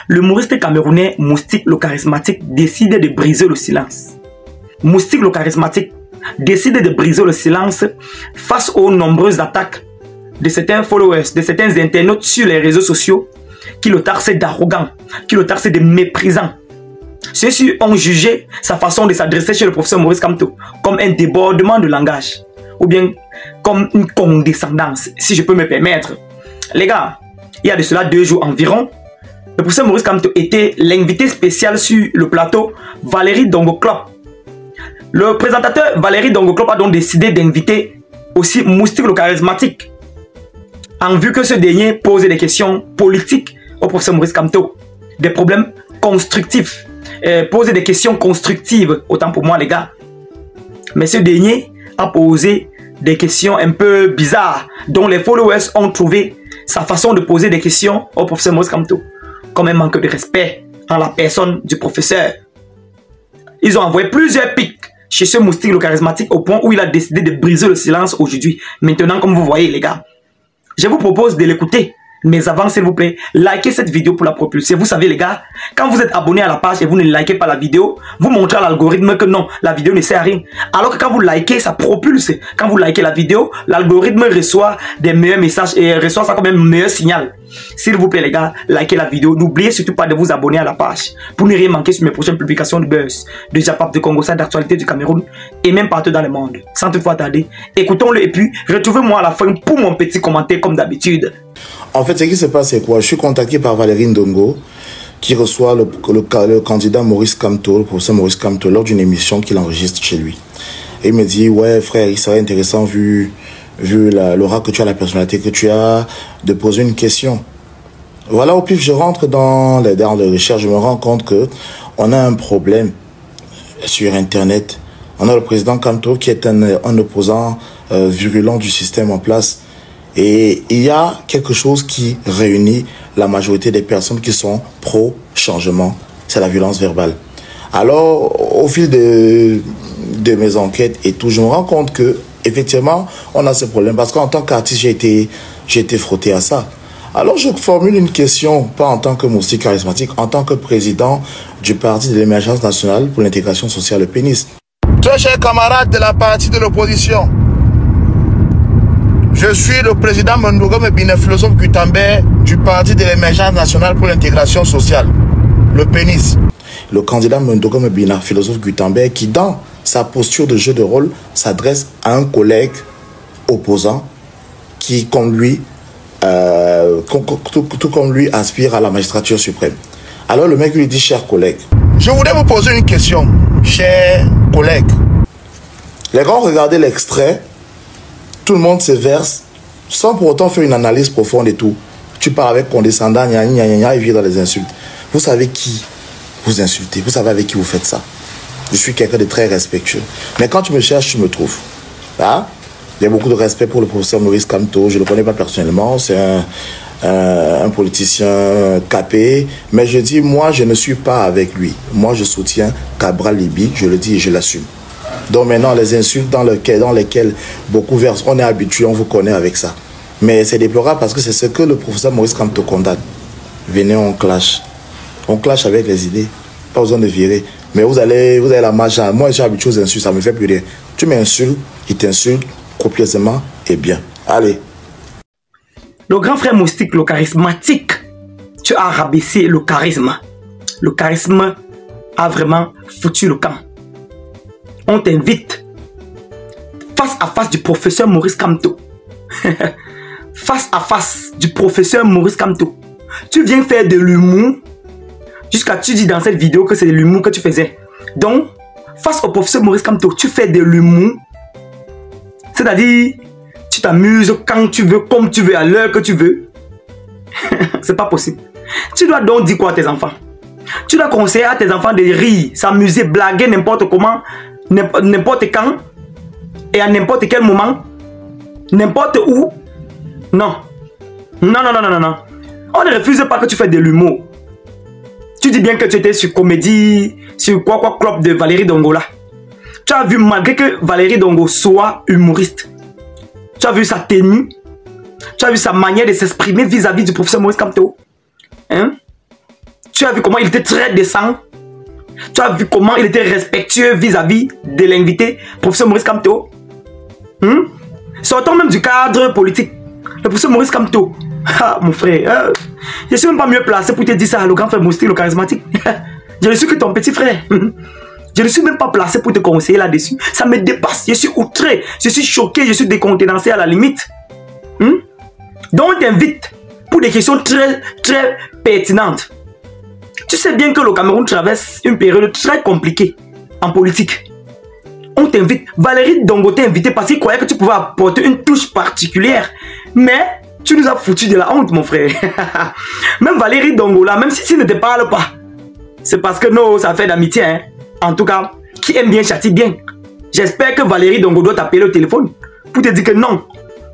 L'humoriste camerounais Moustique le charismatique décide de briser le silence. Moustique le charismatique décide de briser le silence face aux nombreuses attaques de certains followers, de certains internautes sur les réseaux sociaux qui le taxent d'arrogant, qui le taxent de méprisant. Ceux-ci ont jugé sa façon de s'adresser chez le professeur Maurice Kamto comme un débordement de langage ou bien comme une condescendance, si je peux me permettre. Les gars, il y a de cela 2 jours environ, le professeur Maurice Kamto était l'invité spécial sur le plateau Valérie Dongo Club. Le présentateur Valérie Dongo Club a donc décidé d'inviter aussi Moustique le charismatique en vue que ce dernier pose des questions politiques au professeur Maurice Kamto, des problèmes constructifs, poser des questions constructives, autant pour moi les gars. Mais ce dernier a posé des questions un peu bizarres dont les followers ont trouvé sa façon de poser des questions au professeur Maurice Kamto comme un manque de respect en la personne du professeur. Ils ont envoyé plusieurs pics chez ce Moustique le charismatique au point où il a décidé de briser le silence aujourd'hui. Maintenant, comme vous voyez les gars, je vous propose de l'écouter. Mais avant, s'il vous plaît, likez cette vidéo pour la propulser. Vous savez les gars, quand vous êtes abonné à la page et vous ne likez pas la vidéo, vous montrez à l'algorithme que non, la vidéo ne sert à rien. Alors que quand vous likez, ça propulse. Quand vous likez la vidéo, l'algorithme reçoit des meilleurs messages et reçoit ça comme un meilleur signal. S'il vous plaît les gars, likez la vidéo. N'oubliez surtout pas de vous abonner à la page pour ne rien manquer sur mes prochaines publications de buzz, de Japap, de Congo, d'actualité du Cameroun et même partout dans le monde. Sans toutefois tarder, écoutons-le et puis retrouvez-moi à la fin pour mon petit commentaire comme d'habitude. En fait, ce qui se passe, c'est quoi? Je suis contacté par Valérie Ndongo, qui reçoit le candidat Maurice Kamto, le professeur Maurice Kamto, lors d'une émission qu'il enregistre chez lui. Et il me dit, ouais frère, il serait intéressant, vu l'aura que tu as, la personnalité que tu as, de poser une question. Voilà, au pif, je rentre dans les recherches, je me rends compte que on a un problème sur Internet. On a le président Kamto qui est un opposant virulent du système en place. Et il y a quelque chose qui réunit la majorité des personnes qui sont pro-changement, c'est la violence verbale. Alors, au fil de mes enquêtes et tout, je me rends compte que effectivement, on a ce problème parce qu'en tant qu'artiste, j'ai été frotté à ça. Alors, je formule une question, pas en tant que moustique charismatique, en tant que président du Parti de l'Émergence nationale pour l'intégration sociale, le PENIS. Très chers camarades de la partie de l'opposition, je suis le président Mondogo Mebina, philosophe Guitambert du Parti de l'Émergence nationale pour l'intégration sociale, le PENIS. Le candidat Mondogo Mebina, philosophe Guitambert, qui dans sa posture de jeu de rôle s'adresse à un collègue opposant qui, comme lui, tout comme lui, aspire à la magistrature suprême. Alors le mec lui dit, cher collègue, je voudrais vous poser une question, cher collègue. Les gars ont regardé l'extrait. Tout le monde se verse sans pour autant faire une analyse profonde et tout. Tu parles avec condescendant, gna gna gna gna, et vient dans les insultes. Vous savez qui vous insultez, vous savez avec qui vous faites ça. Je suis quelqu'un de très respectueux. Mais quand tu me cherches, tu me trouves. Hein? Il y a beaucoup de respect pour le professeur Maurice Kamto. Je ne le connais pas personnellement. C'est un politicien capé. Mais je dis, moi, je ne suis pas avec lui. Moi, je soutiens Cabral Libi. Je le dis et je l'assume. Donc maintenant, les insultes dans lesquelles beaucoup versent, on est habitué, on vous connaît avec ça. Mais c'est déplorable parce que c'est ce que le professeur Maurice Kamto condamne. Venez, on clash. On clash avec les idées. Pas besoin de virer. Mais vous avez la marge. Moi, je suis habitué aux insultes, ça ne me fait plus rien. Tu m'insultes, il t'insulte copieusement et bien. Allez. Le grand frère Moustique, le charismatique, tu as rabaissé le charisme. Le charisme a vraiment foutu le camp. On t'invite face à face du professeur Maurice Kamto. Face à face du professeur Maurice Kamto. Tu viens faire de l'humour. Jusqu'à tu dis dans cette vidéo que c'est de l'humour que tu faisais. Donc, face au professeur Maurice Kamto, tu fais de l'humour. C'est-à-dire, tu t'amuses quand tu veux, comme tu veux, à l'heure que tu veux. C'est pas possible. Tu dois donc dire quoi à tes enfants? Tu dois conseiller à tes enfants de rire, s'amuser, blaguer n'importe comment, n'importe quand, et à n'importe quel moment, n'importe où. Non. Non, non, non, non, non. On ne refuse pas que tu fais de l'humour. Tu dis bien que tu étais sur comédie, sur quoi club de Valérie Dongo là. Tu as vu, malgré que Valérie Dongo soit humoriste, tu as vu sa tenue, tu as vu sa manière de s'exprimer vis-à-vis du professeur Maurice Kamto. Hein? Tu as vu comment il était très décent. Tu as vu comment il était respectueux vis-à-vis de l'invité, professeur Maurice Kamto. Sortons même du cadre politique. Le professeur Maurice Kamto. Ah, mon frère, je suis même pas mieux placé pour te dire ça, le grand frère Moustique, le charismatique. Je ne suis que ton petit frère. Je ne suis même pas placé pour te conseiller là-dessus. Ça me dépasse. Je suis outré, je suis choqué, je suis décontenancé à la limite. Donc on t'invite pour des questions très pertinentes. Tu sais bien que le Cameroun traverse une période très compliquée en politique. On t'invite. Valérie Dongo t'a invité parce qu'il croyait que tu pouvais apporter une touche particulière. Mais tu nous as foutu de la honte, mon frère. Même Valérie Dongo là, même si tu ne te parles pas, c'est parce que non, ça fait d'amitié. Hein. En tout cas, qui aime bien châtie bien. J'espère que Valérie Dongo doit t'appeler au téléphone pour te dire que non,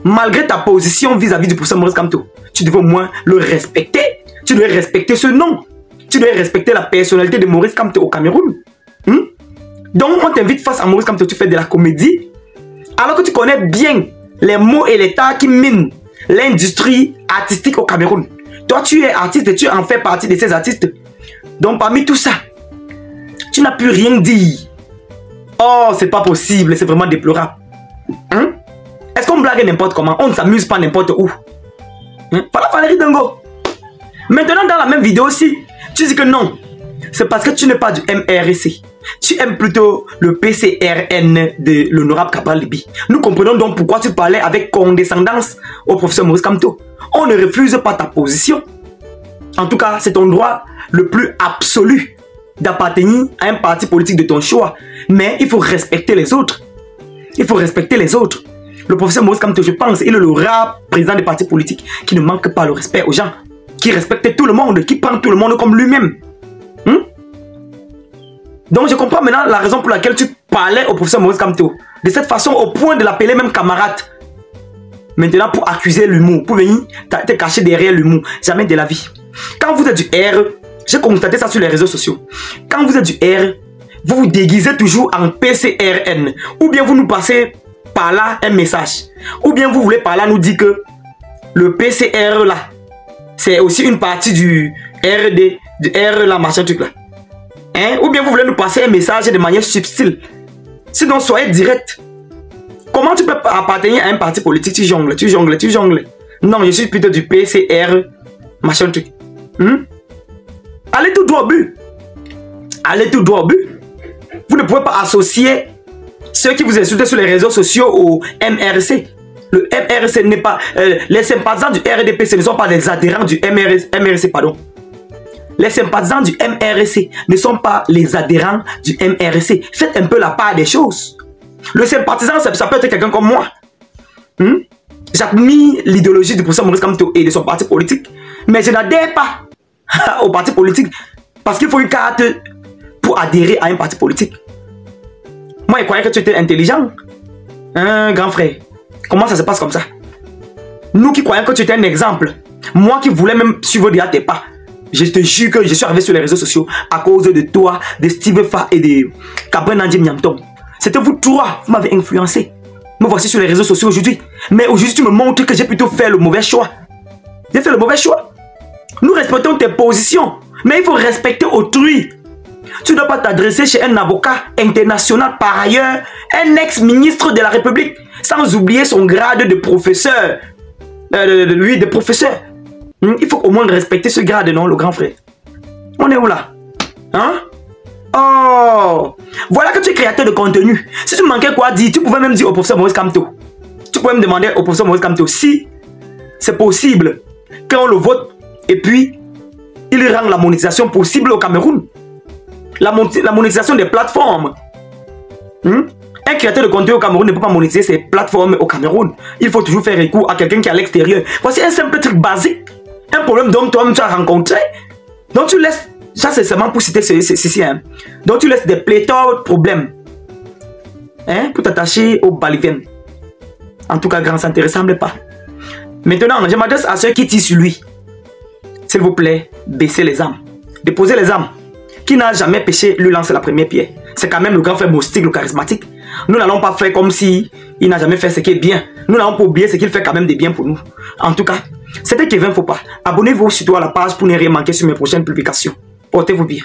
malgré ta position vis-à-vis du professeur Maurice Kamto, tu devais au moins le respecter. Tu devais respecter ce nom. Tu devais respecter la personnalité de Maurice Kamto au Cameroun. Donc, on t'invite face à Maurice Kamto, tu fais de la comédie, alors que tu connais bien les mots et les tas qui minent l'industrie artistique au Cameroun. Toi, tu es artiste et tu en fais partie de ces artistes. Donc, parmi tout ça, tu n'as plus rien dit. Oh, c'est pas possible, c'est vraiment déplorable. Est-ce qu'on blague n'importe comment? On ne s'amuse pas n'importe où. Voilà Valérie Dongo. Maintenant, dans la même vidéo aussi, tu dis que non. C'est parce que tu n'es pas du MRC. Tu aimes plutôt le PCRN de l'honorable Cabral Libye. Nous comprenons donc pourquoi tu parlais avec condescendance au professeur Maurice Kamto. On ne refuse pas ta position. En tout cas, c'est ton droit le plus absolu d'appartenir à un parti politique de ton choix. Mais il faut respecter les autres. Il faut respecter les autres. Le professeur Maurice Kamto, je pense, il est le rare président des partis politiques qui ne manque pas le respect aux gens, qui respecte tout le monde, qui prend tout le monde comme lui-même. Donc je comprends maintenant la raison pour laquelle tu parlais au professeur Maurice Kamto de cette façon, au point de l'appeler même camarade. Maintenant pour accuser l'humour, pour venir te cacher derrière l'humour. Jamais de la vie. Quand vous êtes du R, j'ai constaté ça sur les réseaux sociaux. Quand vous êtes du R, vous vous déguisez toujours en PCRN. Ou bien vous nous passez par là un message. Ou bien vous voulez par là nous dire que le PCR là, c'est aussi une partie du RD, du R là, machin truc là. Ou bien vous voulez nous passer un message de manière subtile. Sinon, soyez direct. Comment tu peux appartenir à un parti politique? Tu jongles, tu jongles, tu jongles. Non, je suis plutôt du PCR, machin truc. Allez tout droit au but. Allez tout droit au but. Vous ne pouvez pas associer ceux qui vous insultent sur les réseaux sociaux au MRC. Le MRC n'est pas... les sympathisants du RDP, ce ne sont pas les adhérents du MRC, pardon. Les sympathisants du MRC ne sont pas les adhérents du MRC. Faites un peu la part des choses. Le sympathisant, ça peut être quelqu'un comme moi. J'admire l'idéologie du professeur Maurice Kamto et de son parti politique. Mais je n'adhère pas au parti politique parce qu'il faut une carte pour adhérer à un parti politique. Moi, je croyais que tu étais intelligent. Grand frère. Comment ça se passe comme ça? Nous qui croyons que tu étais un exemple. Moi qui voulais même suivre déjà tes pas. Je te jure que je suis arrivé sur les réseaux sociaux à cause de toi, de Steve Fa et de Cabral Nandjem Nyamtom. C'était vous trois, vous m'avez influencé. Me voici sur les réseaux sociaux aujourd'hui. Mais aujourd'hui, tu me montres que j'ai plutôt fait le mauvais choix. J'ai fait le mauvais choix. Nous respectons tes positions, mais il faut respecter autrui. Tu ne dois pas t'adresser chez un avocat international par ailleurs, un ex-ministre de la République, sans oublier son grade de professeur. De professeur. Il faut au moins respecter ce grade, non, le grand frère. On est où là? Oh! Voilà que tu es créateur de contenu. Si tu manquais quoi dire, tu pouvais même dire au professeur Maurice Kamto. Tu pouvais me demander au professeur Maurice Kamto si c'est possible qu'on le vote et puis il rend la monétisation possible au Cameroun. La monétisation des plateformes. Un créateur de contenu au Cameroun ne peut pas monétiser ses plateformes au Cameroun. Il faut toujours faire recours à quelqu'un qui est à l'extérieur. Voici un simple truc basique. Un problème dont toi-même tu as rencontré. Donc tu laisses... Ça c'est seulement pour citer ceci. Donc tu laisses des pléthores de problèmes. Pour t'attacher aux baliviennes. En tout cas, grand, ça ne te ressemble pas. Maintenant, je m'adresse à ceux qui tirent sur lui. S'il vous plaît, baissez les armes. Déposez les armes. Qui n'a jamais péché, lui lance la première pierre. C'est quand même le grand frère Moustique, le charismatique. Nous n'allons pas faire comme si il n'a jamais fait ce qui est bien. Nous n'allons pas oublier ce qu'il fait quand même de bien pour nous. En tout cas, c'était Kevin Fopa. Abonnez-vous surtout à la page pour ne rien manquer sur mes prochaines publications. Portez-vous bien.